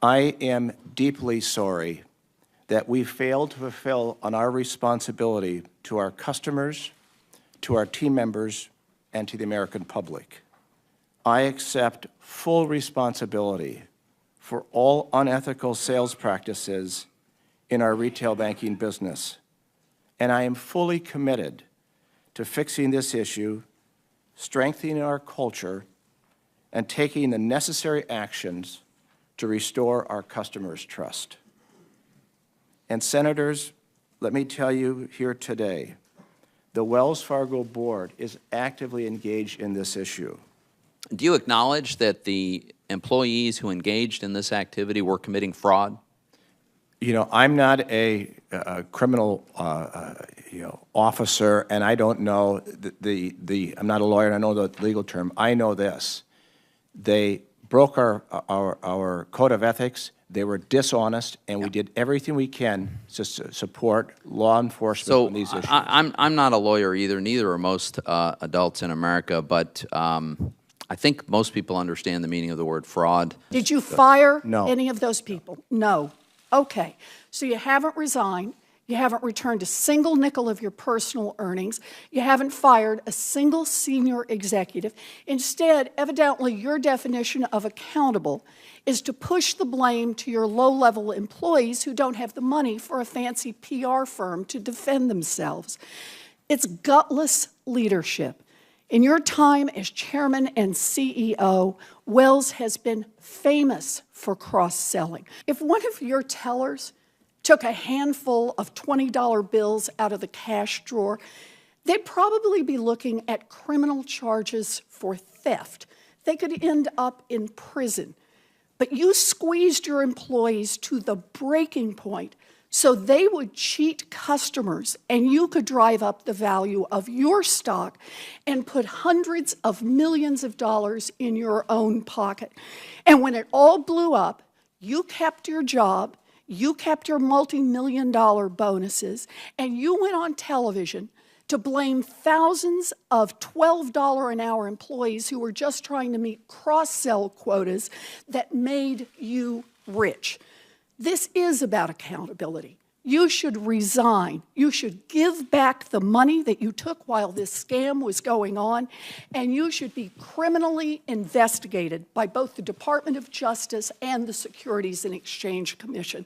I am deeply sorry that we failed to fulfill on our responsibility to our customers, to our team members, and to the American public. I accept full responsibility for all unethical sales practices in our retail banking business, and I am fully committed to fixing this issue, strengthening our culture, and taking the necessary actions to restore our customers' trust. And Senators, let me tell you here today, the Wells Fargo board is actively engaged in this issue. Do you acknowledge that the employees who engaged in this activity were committing fraud? You know, I'm not a criminal, officer, and I don't know I'm not a lawyer, and I know the legal term. I know this. They broke our code of ethics. They were dishonest, and we did everything we can to support law enforcement on these issues. I'm not a lawyer either. Neither are most adults in America, but I think most people understand the meaning of the word fraud. Did you fire No. any of those people? No. Okay. So you haven't resigned. You haven't returned a single nickel of your personal earnings. You haven't fired a single senior executive. Instead, evidently, your definition of accountable is to push the blame to your low-level employees who don't have the money for a fancy PR firm to defend themselves. It's gutless leadership. In your time as chairman and CEO, Wells has been famous for cross-selling. If one of your tellers took a handful of $20 bills out of the cash drawer, they'd probably be looking at criminal charges for theft. They could end up in prison. But you squeezed your employees to the breaking point so they would cheat customers and you could drive up the value of your stock and put hundreds of millions of dollars in your own pocket. And when it all blew up, you kept your job, you kept your multi-million-dollar bonuses, and you went on television to blame thousands of $12 an hour employees who were just trying to meet cross-sell quotas that made you rich. This is about accountability. You should resign. You should give back the money that you took while this scam was going on, and you should be criminally investigated by both the Department of Justice and the Securities and Exchange Commission.